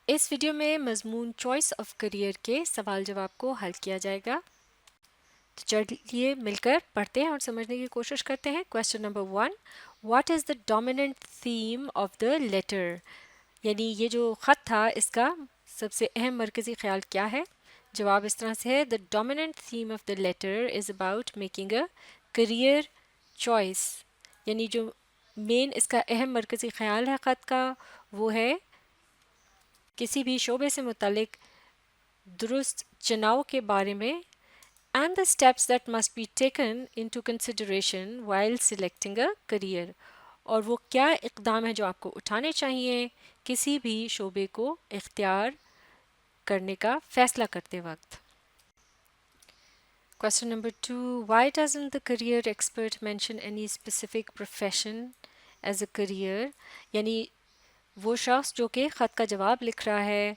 اس video میں مضمون choice of career کے سوال جواب کو حل کیا جائے گا. تو چلیے مل کر پڑھتے ہیں اور سمجھنے کی کوشش کرتے ہیں. Question number 1. What is the dominant theme of the letter? یعنی یہ جو خط تھا اس کا سب سے اہم مرکزی خیال کیا ہے؟ جواب اس طرح سے ہے: the dominant theme of the letter is about making a career choice. یعنی جو مین اس کا اہم مرکزی خیال ہے خط کا وہ ہے کسی بھی شعبے سے متعلق درست چناؤ کے بارے میں and the steps that must be taken into consideration while selecting a career. اور وہ کیا اقدام ہے جو آپ کو اٹھانے چاہیے کسی بھی شعبے کو اختیار کرنے کا فیصلہ کرتے وقت. Question number 2. Why doesn't the career expert mention any specific profession as a career؟ یعنی وہ شخص جو کہ خط کا جواب لکھ رہا ہے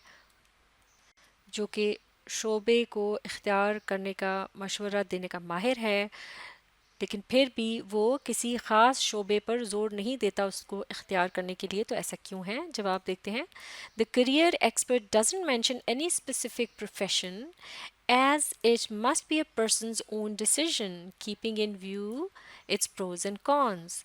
جو کہ شعبے کو اختیار کرنے کا مشورہ دینے کا ماہر ہے لیکن پھر بھی وہ کسی خاص شعبے پر زور نہیں دیتا اس کو اختیار کرنے کے لیے، تو ایسا کیوں ہے؟ جواب دیکھتے ہیں. The career expert doesn't mention any specific profession as it must be a person's own decision keeping in view its pros and cons.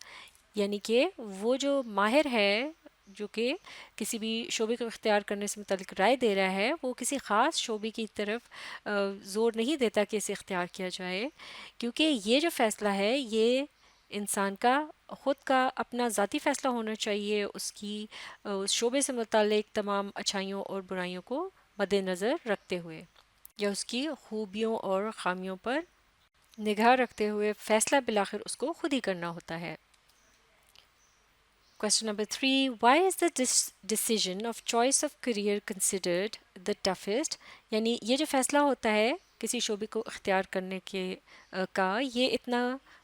یعنی کہ وہ جو ماہر ہے جو کہ کسی بھی شعبے کو اختیار کرنے سے متعلق رائے دے رہا ہے وہ کسی خاص شعبے کی طرف زور نہیں دیتا کہ اسے اختیار کیا جائے، کیونکہ یہ جو فیصلہ ہے یہ انسان کا خود کا اپنا ذاتی فیصلہ ہونا چاہیے اس کی اس شعبے سے متعلق تمام اچھائیوں اور برائیوں کو مد نظر رکھتے ہوئے یا اس کی خوبیوں اور خامیوں پر نگاہ رکھتے ہوئے فیصلہ بالآخر اس کو خود ہی کرنا ہوتا ہے. Question number 3. Why is the decision of choice of career considered the toughest؟ یعنی یہ جو فیصلہ ہوتا ہے کسی شعبے کو اختیار کرنے کے کا یہ اتنا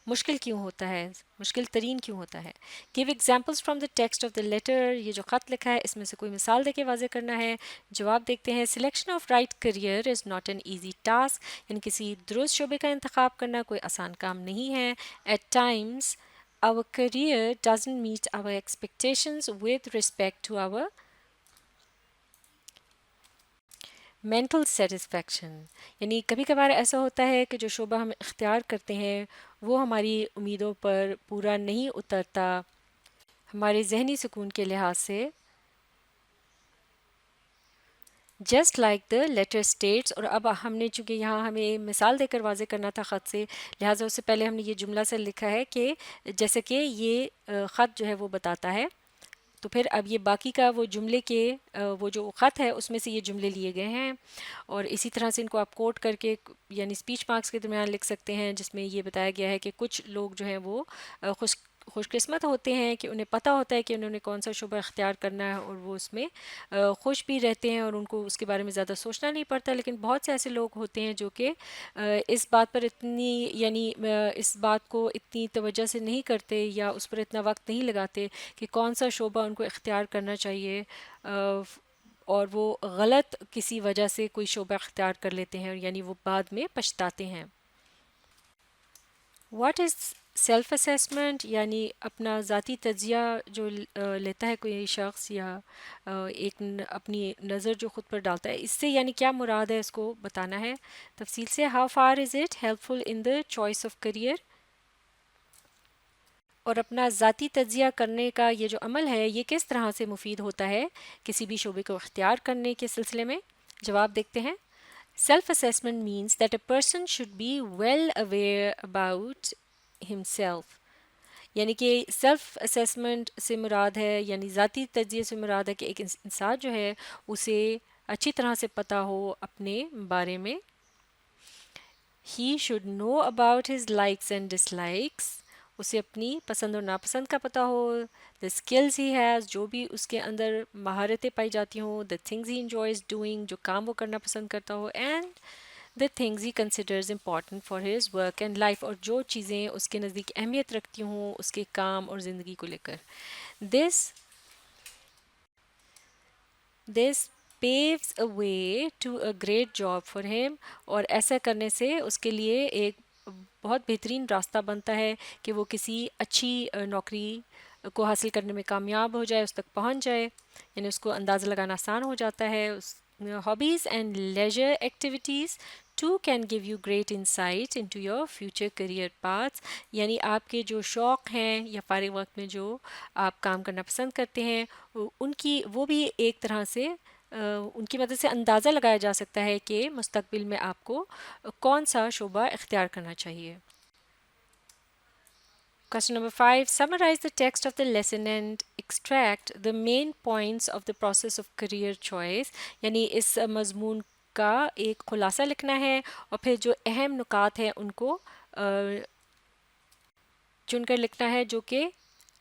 مشکل کیوں ہوتا ہے، مشکل ترین کیوں ہوتا ہے؟ Give examples from the text of the letter. یہ جو خط لکھا ہے اس میں سے کوئی مثال دے کے واضح کرنا ہے. جواب دیکھتے ہیں. Selection of right career is not an easy task. یعنی کسی درست شعبے کا انتخاب کرنا کوئی آسان کام نہیں ہے. At times our career doesn't meet our expectations with respect to our mental satisfaction. یعنی کبھی کبھار ایسا ہوتا ہے کہ جو شعبہ ہم اختیار کرتے ہیں وہ ہماری امیدوں پر پورا نہیں اترتا ہمارے ذہنی سکون کے لحاظ سے. Just like the letter states. اور اب ہم نے چونکہ یہاں ہمیں مثال دے کر واضح کرنا تھا خط سے لہٰذا اس سے پہلے ہم نے یہ جملہ سے لکھا ہے کہ جیسے کہ یہ خط جو ہے وہ بتاتا ہے، تو پھر اب یہ باقی کا وہ جملے کے وہ جو خط ہے اس میں سے یہ جملے لیے گئے ہیں اور اسی طرح سے ان کو آپ کوٹ کر کے یعنی اسپیچ مارکس کے درمیان لکھ سکتے ہیں جس میں یہ بتایا گیا ہے کہ کچھ لوگ جو ہیں وہ خوش قسمت ہوتے ہیں کہ انہیں پتہ ہوتا ہے کہ انہوں نے کون سا شعبہ اختیار کرنا ہے اور وہ اس میں خوش بھی رہتے ہیں اور ان کو اس کے بارے میں زیادہ سوچنا نہیں پڑتا. لیکن بہت سے ایسے لوگ ہوتے ہیں جو کہ اس بات پر اتنی یعنی اس بات کو اتنی توجہ سے نہیں کرتے یا اس پر اتنا وقت نہیں لگاتے کہ کون سا شعبہ ان کو اختیار کرنا چاہیے اور وہ غلط کسی وجہ سے کوئی شعبہ اختیار کر لیتے ہیں یعنی وہ بعد میں پچھتاتے ہیں. What is self assessment? یعنی اپنا ذاتی تجزیہ جو لیتا ہے کوئی شخص یا ایک اپنی نظر جو خود پر ڈالتا ہے، اس سے یعنی کیا مراد ہے اس کو بتانا ہے تفصیل سے. How far is it helpful in the choice of career? اور اپنا ذاتی تجزیہ کرنے کا یہ جو عمل ہے یہ کس طرح سے مفید ہوتا ہے کسی بھی شعبے کو اختیار کرنے کے سلسلے میں؟ جواب دیکھتے ہیں. Self assessment means that a person should be well aware about himself. یعنی کہ سیلف اسیسمنٹ سے مراد ہے یعنی ذاتی تجزیے سے مراد ہے کہ ایک انسان جو ہے اسے اچھی طرح سے پتہ ہو اپنے بارے میں. He should know about his likes and dislikes. اسے اپنی پسند اور ناپسند کا پتہ ہو. the skills he has، جو بھی اس کے اندر مہارتیں پائی جاتی ہوں. the things he enjoys doing، جو کام وہ کرنا پسند کرتا ہو. and the things he considers important for his work and life، اور جو چیزیں اس کے نزدیک اہمیت رکھتی ہوں اس کے کام اور زندگی کو لے کر. this paves a way to a great job for him. اور ایسا کرنے سے اس کے لیے ایک بہت بہترین راستہ بنتا ہے کہ وہ کسی اچھی نوکری کو حاصل کرنے میں کامیاب ہو جائے، اس تک پہنچ جائے، یعنی اس کو اندازہ لگانا آسان ہو جاتا ہے. Hobbies and leisure activities too can give you great insight into your future career paths. یعنی آپ کے جو شوق ہیں یا فارغ وقت میں جو آپ کام کرنا پسند کرتے ہیں، ان کی وہ بھی ایک طرح سے ان کی مدد سے اندازہ لگایا جا سکتا ہے کہ مستقبل میں آپ کو کون سا شعبہ اختیار کرنا چاہیے. Question number 5. Summarize the text of the lesson and extract the main points of the process of career choice. یعنی اس مضمون کا ایک خلاصہ لکھنا ہے اور پھر جو اہم نکات ہیں ان کو چن کر لکھنا ہے جو کہ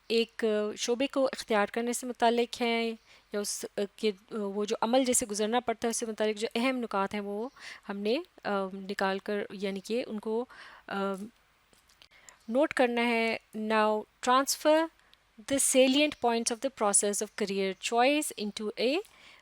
ایک شعبے کو اختیار کرنے سے متعلق ہیں، یا اس کے وہ جو عمل جیسے گزرنا پڑتا ہے اس سے متعلق جو اہم نکات ہیں وہ ہم نے نکال کر یعنی کہ ان کو نوٹ کرنا ہے. Now transfer the salient points of the process of career choice into a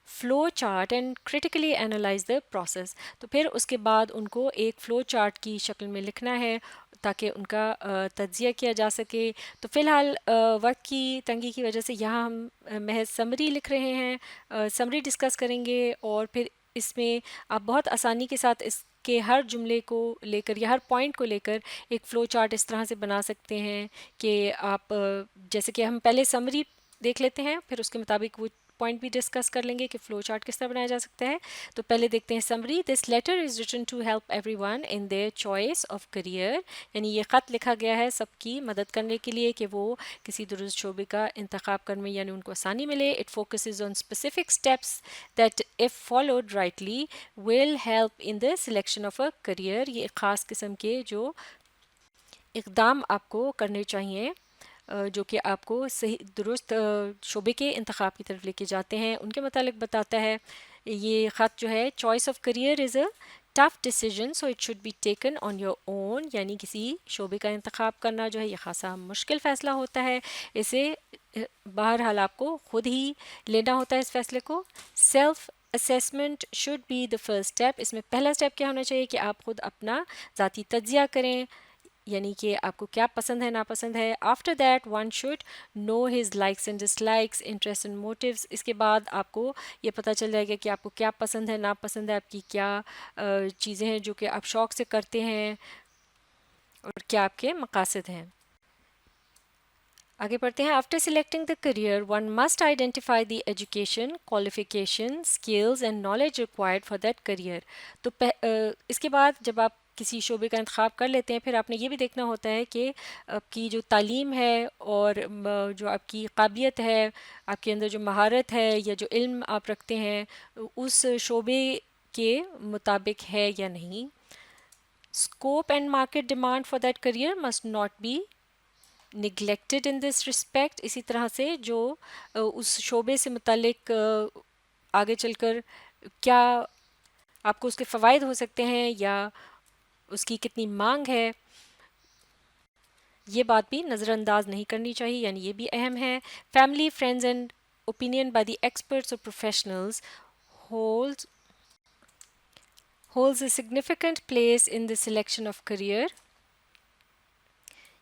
flow chart and critically analyze the process. تو پھر اس کے بعد ان کو ایک فلو چارٹ کی شکل میں لکھنا ہے تاکہ ان کا تجزیہ کیا جا سکے. تو فی الحال وقت کی تنگی کی وجہ سے یہاں ہم محض سمری لکھ رہے ہیں، سمری ڈسکس کریں گے، اور پھر اس میں آپ بہت آسانی کے ساتھ اس کے ہر جملے کو لے کر یا ہر پوائنٹ کو لے کر ایک فلو چارٹ اس طرح سے بنا سکتے ہیں کہ آپ جیسے کہ ہم پہلے سمری دیکھ لیتے ہیں، پھر اس کے مطابق وہ پوائنٹ بھی ڈسکس کر لیں گے کہ فلو چارٹ کس طرح بنایا جا سکتا ہے. تو پہلے دیکھتے ہیں summary. This letter is written to help everyone in their choice of career. یعنی یہ خط لکھا گیا ہے سب کی مدد کرنے کے لیے کہ وہ کسی درست شعبے کا انتخاب کرنے میں یعنی ان کو آسانی ملے. It focuses on specific steps that if followed rightly will help in the selection of a career. یہ ایک خاص قسم کے جو اقدام آپ کو کرنے چاہیے جو کہ آپ کو صحیح درست شعبے کے انتخاب کی طرف لے کے جاتے ہیں ان کے متعلق بتاتا ہے. یہ خط جو ہے choice of career is a tough decision so it should be taken on your own. یعنی کسی شعبے کا انتخاب کرنا جو ہے یہ خاصا مشکل فیصلہ ہوتا ہے، اسے بہرحال آپ کو خود ہی لینا ہوتا ہے اس فیصلے کو. Self assessment should be the first step. اس میں پہلا اسٹیپ کیا ہونا چاہیے کہ آپ خود اپنا ذاتی تجزیہ کریں، یعنی کہ آپ کو کیا پسند ہے ناپسند ہے. After that one should know his likes and dislikes, interest and motives. اس کے بعد آپ کو یہ پتہ چل جائے گا کہ آپ کو کیا پسند ہے ناپسند ہے، آپ کی کیا چیزیں ہیں جو کہ آپ شوق سے کرتے ہیں اور کیا آپ کے مقاصد ہیں. آگے پڑھتے ہیں. After selecting the career one must identify the education, qualification, skills and knowledge required for that career. تو اس کے بعد جب آپ کسی شعبے کا انتخاب کر لیتے ہیں پھر آپ نے یہ بھی دیکھنا ہوتا ہے کہ آپ کی جو تعلیم ہے اور جو آپ کی قابلیت ہے، آپ کے اندر جو مہارت ہے یا جو علم آپ رکھتے ہیں اس شعبے کے مطابق ہے یا نہیں. Scope and market demand for that career must not be neglected in this respect. اسی طرح سے جو اس شعبے سے متعلق آگے چل کر کیا آپ کو اس کے فوائد ہو سکتے ہیں یا اس کی کتنی مانگ ہے، یہ بات بھی نظر انداز نہیں کرنی چاہیے، یعنی یہ بھی اہم ہے. Family, friends and opinion by the experts اور professionals holds a significant place in the selection of career.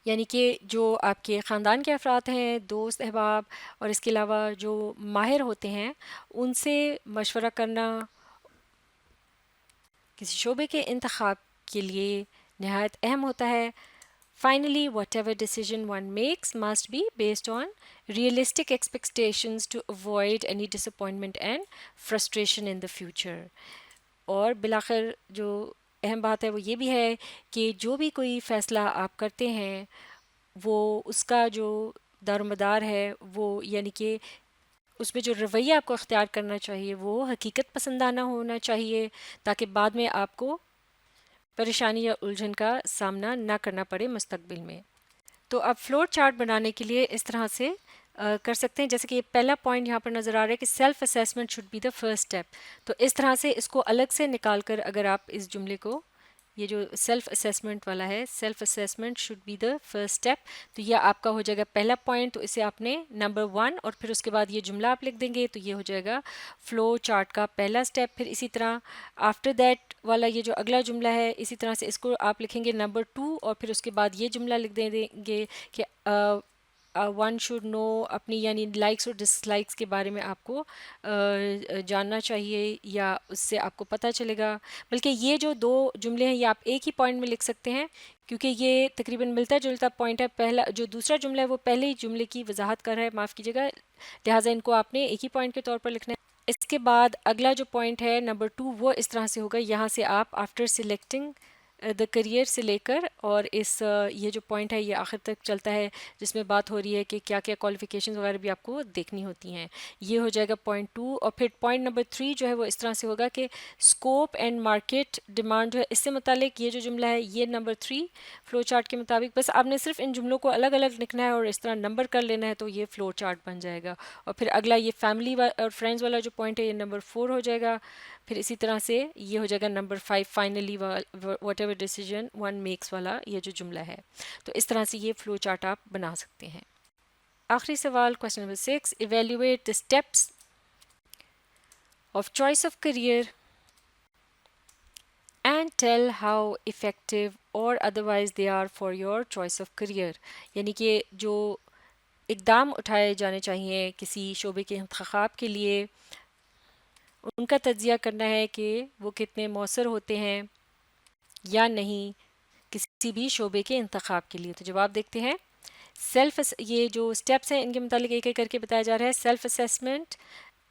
یعنی کہ جو آپ کے خاندان کے افراد ہیں، دوست احباب، اور اس کے علاوہ جو ماہر ہوتے ہیں ان سے مشورہ کرنا کسی شعبے کے انتخاب کے لیے نہایت اہم ہوتا ہے. Finally, whatever decision one makes must be based on realistic expectations to avoid any disappointment and frustration in the future. اور بالآخر جو اہم بات ہے وہ یہ بھی ہے کہ جو بھی کوئی فیصلہ آپ کرتے ہیں وہ اس کا جو دار و مدار ہے وہ یعنی کہ اس میں جو رویہ آپ کو اختیار کرنا چاہیے وہ حقیقت پسندانہ ہونا چاہیے تاکہ بعد میں آپ کو پریشانی یا الجھن کا سامنا نہ کرنا پڑے مستقبل میں. تو اب فلور چارٹ بنانے کے لیے اس طرح سے کر سکتے ہیں، جیسے کہ پہلا پوائنٹ یہاں پر نظر آ رہا ہے کہ self assessment should be the first step. تو اس طرح سے اس کو الگ سے نکال کر اگر آپ اس جملے کو یہ جو سیلف اسیسمنٹ والا ہے، self assessment should be the first step, تو یہ آپ کا ہو جائے گا پہلا پوائنٹ. تو اسے آپ نے نمبر 1 اور پھر اس کے بعد یہ جملہ آپ لکھ دیں گے تو یہ ہو جائے گا فلو چارٹ کا پہلا اسٹیپ. پھر اسی طرح آفٹر دیٹ والا یہ جو اگلا جملہ ہے اسی طرح سے اس کو آپ لکھیں گے نمبر 2 اور پھر اس کے بعد یہ جملہ لکھ دیں گے کہ ون شوڈ نو اپنی یعنی لائکس اور ڈس لائکس کے بارے میں آپ کو جاننا چاہیے یا اس سے آپ کو پتہ چلے گا. بلکہ یہ جو دو جملے ہیں یہ آپ ایک ہی پوائنٹ میں لکھ سکتے ہیں کیونکہ یہ تقریباً ملتا جلتا پوائنٹ ہے. پہلا جو دوسرا جملہ ہے وہ پہلے ہی جملے کی وضاحت کر رہا ہے، معاف کیجیے گا، لہٰذا ان کو آپ نے ایک ہی پوائنٹ کے طور پر لکھنا ہے. اس کے بعد اگلا جو پوائنٹ ہے نمبر 2 وہ اس طرح سے ہوگا. یہاں سے آپ آفٹر سلیکٹنگ دا کریئر سے لے کر اور اس یہ جو پوائنٹ ہے یہ آخر تک چلتا ہے جس میں بات ہو رہی ہے کہ کیا کیا کوالیفیکیشنز وغیرہ بھی آپ کو دیکھنی ہوتی ہیں. یہ ہو جائے گا پوائنٹ 2. اور پھر پوائنٹ نمبر 3 جو ہے وہ اس طرح سے ہوگا کہ اسکوپ اینڈ مارکیٹ ڈیمانڈ جو ہے اس سے متعلق یہ جو جملہ ہے یہ نمبر 3 فلو چارٹ کے مطابق. بس آپ نے صرف ان جملوں کو الگ الگ لکھنا ہے اور اس طرح نمبر کر لینا ہے تو یہ فلو چارٹ بن جائے گا. اور پھر اگلا یہ فیملی اور فرینڈز والا جو پوائنٹ ہے یہ نمبر 4 ہو جائے گا. پھر اسی طرح سے یہ ہو جائے گا number 5 finally whatever decision one makes والا یہ جو جملہ ہے. تو اس طرح سے یہ فلو چارٹ آپ بنا سکتے ہیں. آخری سوال question number 6 evaluate the steps of choice of career and tell how effective or otherwise they are for your choice of career. یعنی کہ جو اقدام اٹھائے جانے چاہیے کسی شعبے کے انتخاب کے لیے ان کا تجزیہ کرنا ہے کہ وہ کتنے مؤثر ہوتے ہیں یا نہیں کسی بھی شعبے کے انتخاب کے لیے. تو جواب دیکھتے ہیں. یہ جو سٹیپس ہیں ان کے متعلق ایک ایک کر کے بتایا جا رہا ہے. سیلف اسیسمنٹ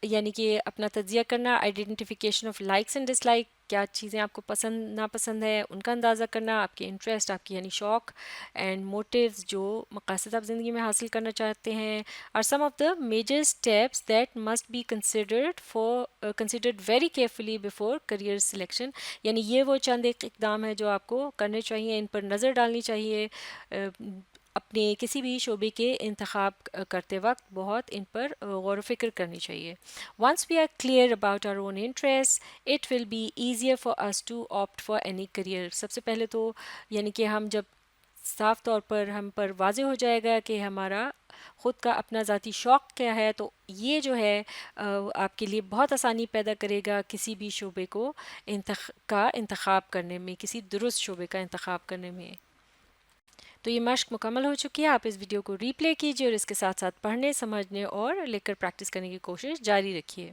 یعنی کہ اپنا تجزیہ کرنا. Identification of likes and dislike کیا چیزیں آپ کو پسند ناپسند ہے ان کا اندازہ کرنا. آپ کے انٹرسٹ آپ کی یعنی شوق اینڈ موٹیوز جو مقاصد آپ زندگی میں حاصل کرنا چاہتے ہیں. are some of the major steps that must be considered very carefully before career selection. یعنی یہ وہ چند ایک اقدام ہے جو آپ کو کرنے چاہیے، ان پر نظر ڈالنی چاہیے اپنے کسی بھی شعبے کے انتخاب کرتے وقت بہت ان پر غور و فکر کرنی چاہیے. once we are clear about our own interests it will be easier for us to opt for any career. سب سے پہلے تو یعنی کہ ہم جب صاف طور پر ہم پر واضح ہو جائے گا کہ ہمارا خود کا اپنا ذاتی شوق کیا ہے تو یہ جو ہے آپ کے لیے بہت آسانی پیدا کرے گا کسی بھی شعبے کو کا انتخاب کرنے میں، کسی درست شعبے کا انتخاب کرنے میں. تو یہ مشق مکمل ہو چکی ہے. آپ اس ویڈیو کو ری پلے کیجیے اور اس کے ساتھ ساتھ پڑھنے، سمجھنے اور لکھ کر پریکٹس کرنے کی کوشش جاری رکھیے.